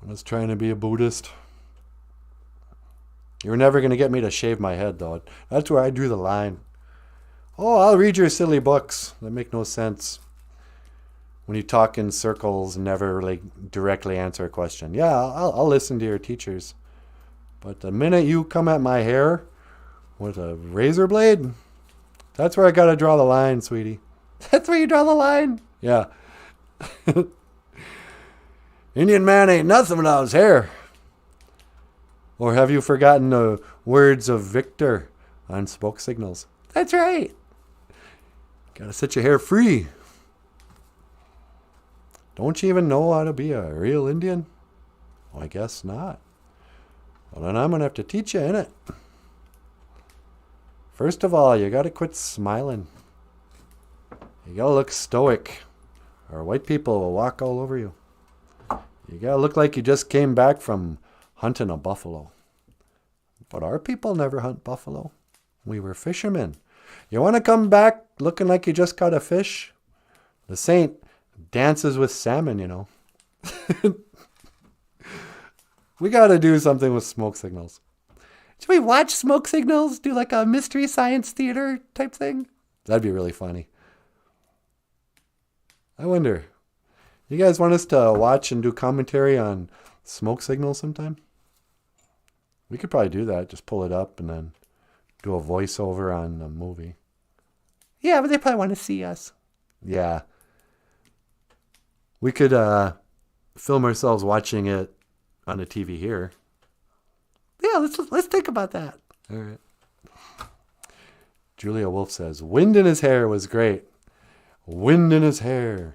I was trying to be a Buddhist. You were never going to get me to shave my head, though. That's where I drew the line. Oh, I'll read your silly books. That make no sense. When you talk in circles and never directly answer a question. Yeah, I'll listen to your teachers. But the minute you come at my hair with a razor blade, that's where I got to draw the line, sweetie. That's where you draw the line? Yeah. Indian man ain't nothing without his hair. Or have you forgotten the words of Victor on smoke signals? That's right. Gotta set your hair free. Don't you even know how to be a real Indian? Well, I guess not. Well, then I'm gonna have to teach you, innit? First of all, you gotta quit smiling. You gotta look stoic, or white people will walk all over you. You gotta look like you just came back from hunting a buffalo. But our people never hunt buffalo. We were fishermen. You want to come back looking like you just caught a fish? The saint dances with salmon, you know. We got to do something with smoke signals. Should we watch smoke signals? Do like a mystery science theater type thing? That'd be really funny. I wonder, you guys want us to watch and do commentary on smoke signals sometime? We could probably do that. Just pull it up and then do a voiceover on the movie. Yeah, but they probably want to see us. Yeah. We could film ourselves watching it on the TV here. Yeah, let's think about that. All right. Julia Wolf says, wind in his hair was great. Wind in his hair.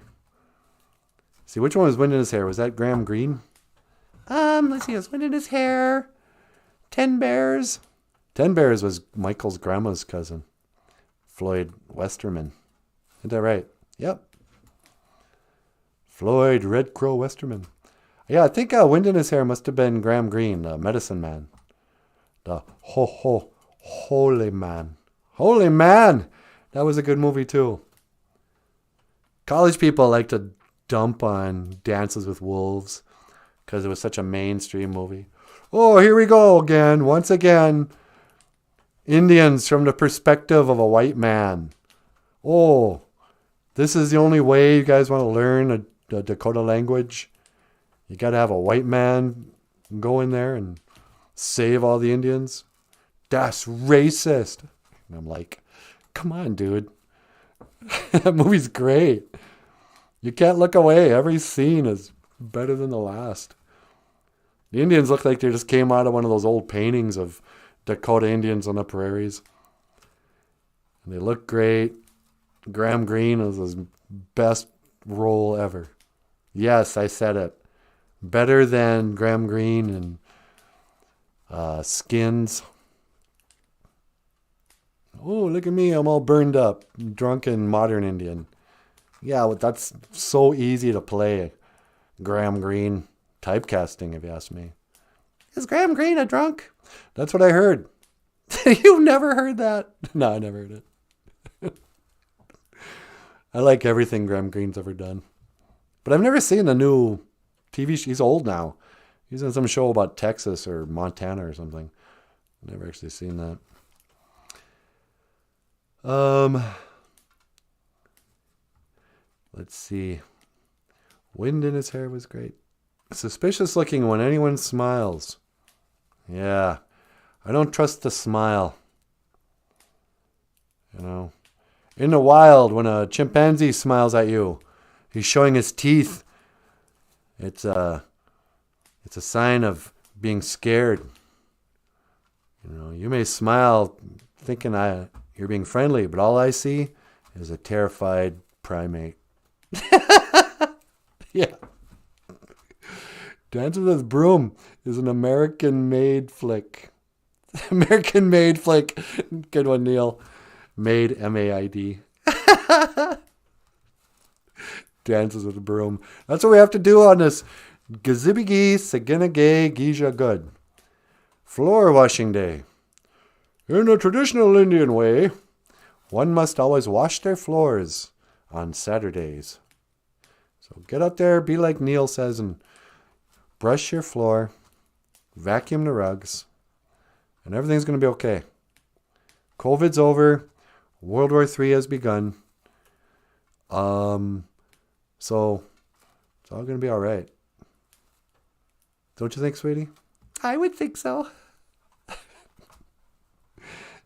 See, which one was wind in his hair? Was that Graham Greene? Let's see. It was wind in his hair. 10 Bears. 10 Bears was Michael's grandma's cousin, Floyd Westerman. Isn't that right? Yep. Floyd Red Crow Westerman. Yeah, I think wind in his hair must have been Graham Greene, the medicine man. The holy man. Holy man! That was a good movie too. College people like to dump on Dances with Wolves because it was such a mainstream movie. Oh, here we go again. Once again, Indians from the perspective of a white man. Oh, this is the only way you guys want to learn the Dakota language. You got to have a white man go in there and save all the Indians. That's racist. And I'm like, come on, dude. That movie's great. You can't look away. Every scene is better than the last. The Indians look like they just came out of one of those old paintings of Dakota Indians on the prairies. And they look great. Graham Greene is his best role ever. Yes, I said it. Better than Graham Greene and Skins. Oh, look at me. I'm all burned up. Drunken modern Indian. Yeah, well, that's so easy to play. Graham Greene. Typecasting, if you ask me. Is Graham Greene a drunk? That's what I heard. You've never heard that? No, I never heard it. I like everything Graham Greene's ever done. But I've never seen the new TV show. He's old now. He's in some show about Texas or Montana or something. Never actually seen that. Let's see. Wind in his hair was great. Suspicious looking when anyone smiles. Yeah. I don't trust the smile. You know. In the wild, when a chimpanzee smiles at you, he's showing his teeth. It's a sign of being scared. You know, you may smile thinking you're being friendly, but all I see is a terrified primate. Yeah. Dances with Broom is an American-made flick. American-made flick. Good one, Neil. Made, M-A-I-D. Dances with Broom. That's what we have to do on this Gazibigi Saginagay Gija Good. Floor washing day. In the traditional Indian way, one must always wash their floors on Saturdays. So get out there, be like Neil says, and brush your floor, vacuum the rugs, and everything's going to be okay. COVID's over. World War III has begun. So it's all going to be all right. Don't you think, sweetie? I would think so.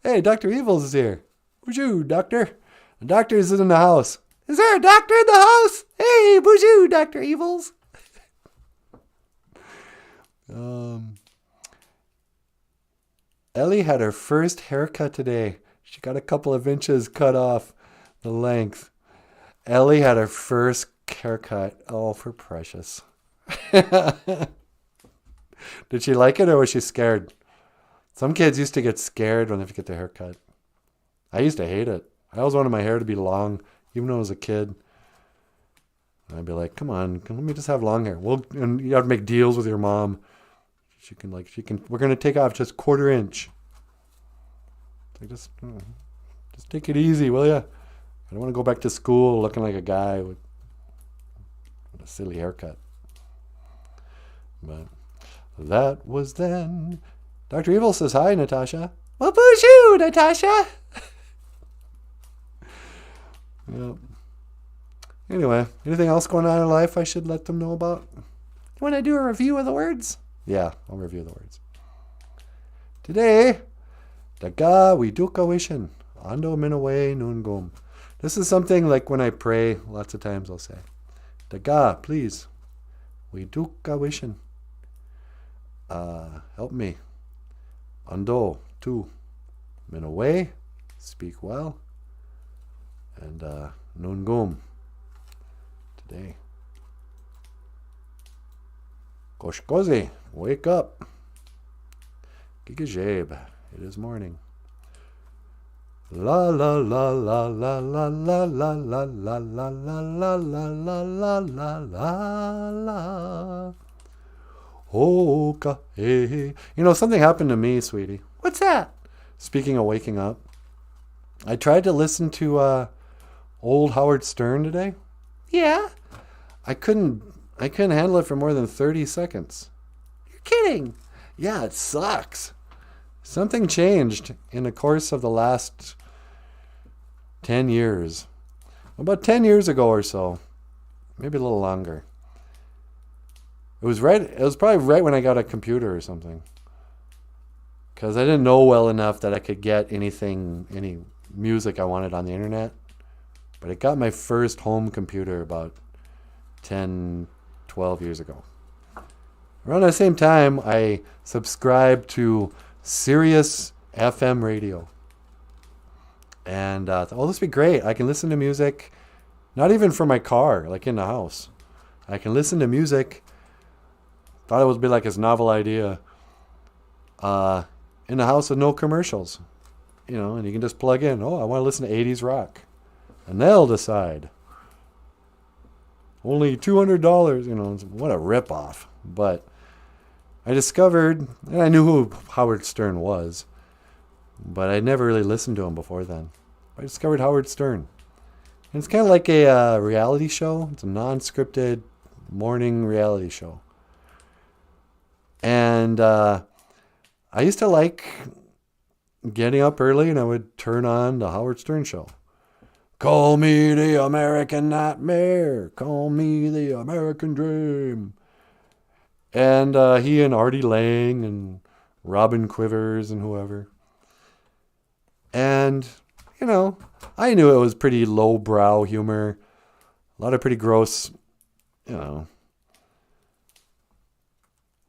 Hey, Dr. Evils is here. Bonjour, doctor. The doctor is in the house. Is there a doctor in the house? Hey, bonjour, Dr. Evils. Ellie had her first haircut today. She got a couple of inches cut off the length. Ellie had her first haircut. Oh, for precious. Did she like it or was she scared? Some kids used to get scared when they get their hair cut. I used to hate it. I always wanted my hair to be long, even when I was a kid. I'd be like, come on, let me just have long hair. And you have to make deals with your mom. We're going to take off just 1/4 inch. Like, just take it easy, will ya? I don't want to go back to school looking like a guy with a silly haircut. But that was then. Dr. Evil says hi, Natasha. Well, bonjour, Natasha. Yep. Anyway, anything else going on in life I should let them know about? You want to do a review of the words? Yeah, I'll review the words. Today, daga widuka wishin, ando minawe nungum. This is something like when I pray, lots of times I'll say, daga, please, widuka wishin. Help me. Ando, too. Minawe, speak well. And nungum, today. Koshkozi, wake up. Gigajebe, it is morning. La la la la la la la la la la la la la la la la la la la. Hoka hey. You know, something happened to me, sweetie. What's that? Speaking of waking up, I tried to listen to old Howard Stern today. Yeah? I couldn't handle it for more than 30 seconds. You're kidding. Yeah, it sucks. Something changed in the course of the last 10 years. About 10 years ago or so. Maybe a little longer. It was probably right when I got a computer or something. Because I didn't know well enough that I could get any music I wanted on the internet. But I got my first home computer about 10, 12 years ago. Around the same time, I subscribed to Sirius FM radio. And thought, oh, this would be great. I can listen to music, not even from my car, like in the house. I can listen to music. Thought it would be like this novel idea. In the house with no commercials. You know, and you can just plug in, oh, I want to listen to 80s rock. And they'll decide. Only $200, you know, what a ripoff. But I discovered, and I knew who Howard Stern was, but I'd never really listened to him before then. I discovered Howard Stern. And it's kind of like a reality show. It's a non-scripted morning reality show. And I used to like getting up early and I would turn on the Howard Stern show. Call me the American Nightmare. Call me the American Dream. And he and Artie Lang and Robin Quivers and whoever. And, you know, I knew it was pretty lowbrow humor. A lot of pretty gross, you know.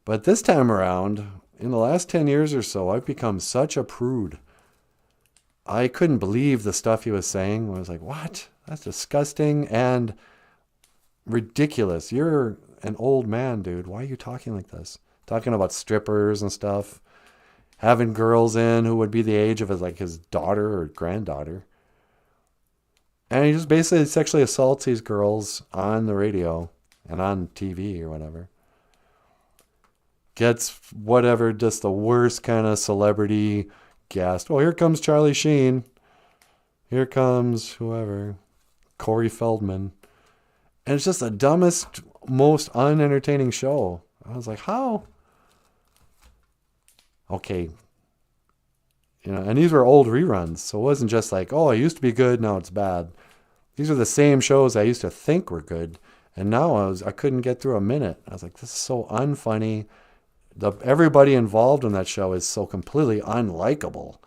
But this time around, in the last 10 years or so, I've become such a prude. I couldn't believe the stuff he was saying. I was like, what? That's disgusting and ridiculous. You're an old man, dude. Why are you talking like this? Talking about strippers and stuff. Having girls in who would be the age of his daughter or granddaughter. And he just basically sexually assaults these girls on the radio and on TV or whatever. Gets whatever, just the worst kind of celebrity guest. Oh, here comes Charlie Sheen. Here comes whoever, Corey Feldman. And it's just the dumbest, most unentertaining show. I was like, how? Okay. And these were old reruns. So it wasn't just like, oh, it used to be good, now it's bad. These are the same shows I used to think were good. And now I couldn't get through a minute. I was like, this is so unfunny. Everybody involved in that show is so completely unlikable.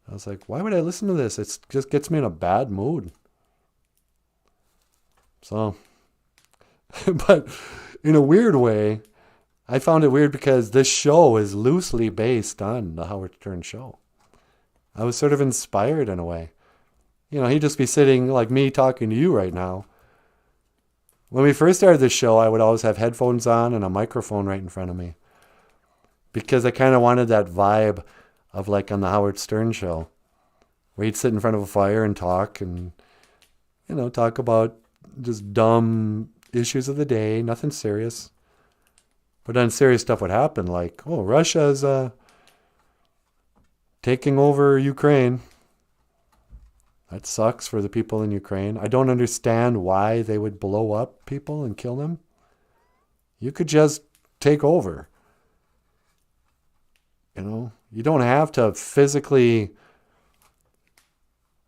I was like, why would I listen to this? It just gets me in a bad mood. So, but in a weird way, I found it weird because this show is loosely based on the Howard Stern show. I was sort of inspired in a way. He'd just be sitting like me talking to you right now. When we first started this show, I would always have headphones on and a microphone right in front of me. Because I kind of wanted that vibe of like on the Howard Stern show. Where he'd sit in front of a fire and talk and, talk about just dumb issues of the day, nothing serious. But then serious stuff would happen like, oh, Russia's taking over Ukraine. That sucks for the people in Ukraine. I don't understand why they would blow up people and kill them. You could just take over. You don't have to physically...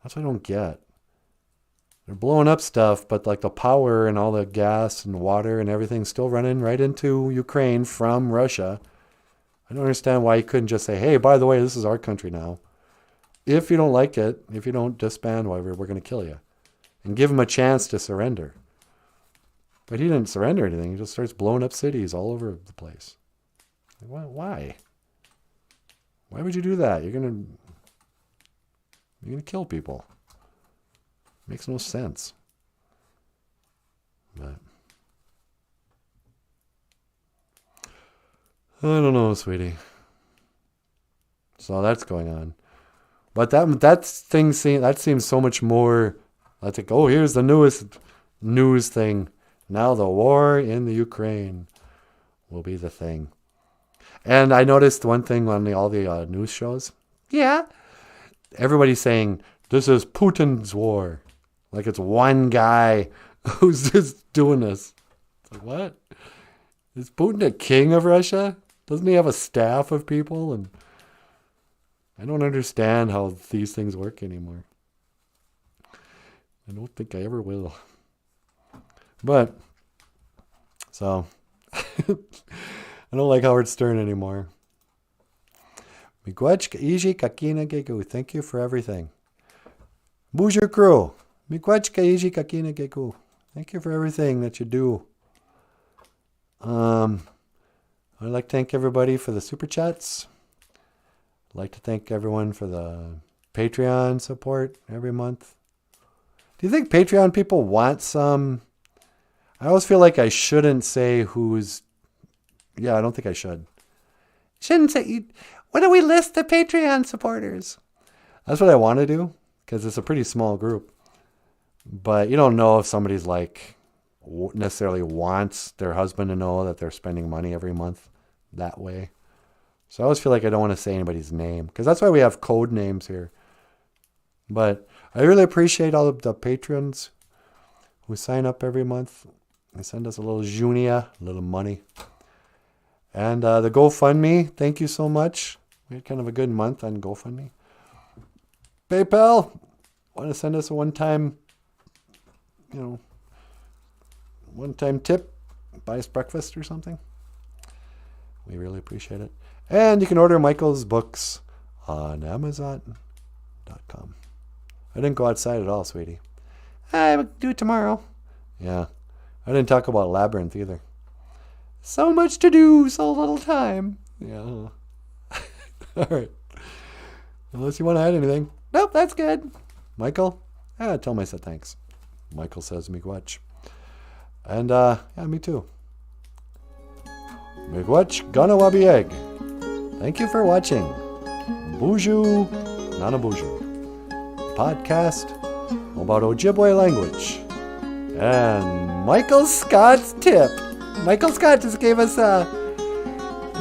That's what I don't get. They're blowing up stuff, but like the power and all the gas and water and everything still running right into Ukraine from Russia. I don't understand why you couldn't just say, hey, by the way, this is our country now. If you don't like it, if you don't disband, we're going to kill you. And give him a chance to surrender. But he didn't surrender anything. He just starts blowing up cities all over the place. Why? Why would you do that? You're going to kill people. Makes no sense. But I don't know, sweetie. So that's going on. But that seems so much more. I think, oh, here's the newest news thing. Now the war in the Ukraine will be the thing. And I noticed one thing on all the news shows. Yeah. Everybody's saying, this is Putin's war. Like it's one guy who's just doing this. It's like, what? Is Putin a king of Russia? Doesn't he have a staff of people? And I don't understand how these things work anymore. I don't think I ever will. But, so, I don't like Howard Stern anymore. Miigwechka iji kakina gegu. Thank you for everything. BOOZHOO crew. Miigwechka iji kakina gegu. Thank you for everything that you do. I'd like to thank everybody for the super chats. I'd like to thank everyone for the Patreon support every month. Do you think Patreon people want some? I always feel like I shouldn't say who's... Yeah, I don't think I should. Shouldn't say... Why don't we list the Patreon supporters? That's what I want to do, because it's a pretty small group. But you don't know if somebody's like necessarily wants their husband to know that they're spending money every month that way. So I always feel like I don't want to say anybody's name, because that's why we have code names here. But I really appreciate all of the patrons who sign up every month. They send us a little junia, a little money. And the GoFundMe, thank you so much. We had kind of a good month on GoFundMe. PayPal, want to send us a one-time tip, buy us breakfast or something. We really appreciate it. And you can order Michael's books on Amazon.com. I didn't go outside at all, sweetie. I will do it tomorrow. Yeah. I didn't talk about Labyrinth either. So much to do, so little time. Yeah. All right. Unless you want to add anything. Nope, that's good. Michael? Tell him I said thanks. Michael says miigwech. And, yeah, me too. Miigwech Ganawabi Egg. Thank you for watching. BOOZHOO NANABOOZHOO. Podcast about Ojibwe language. And Michael Scott's tip. Michael Scott just gave us a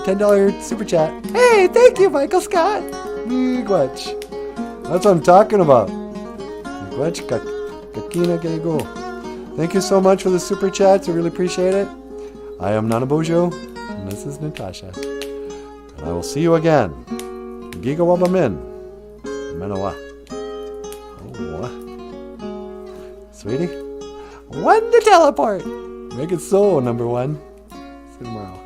$10 super chat. Hey, thank you, Michael Scott. Miigwech. That's what I'm talking about. Thank you so much for the super chats. I really appreciate it. I am NanaBOOZHOO, and this is Natasha. And I will see you again. Giga Wabamin. Menawa. Oh, sweetie? One to teleport. Make it so, number one. See you tomorrow.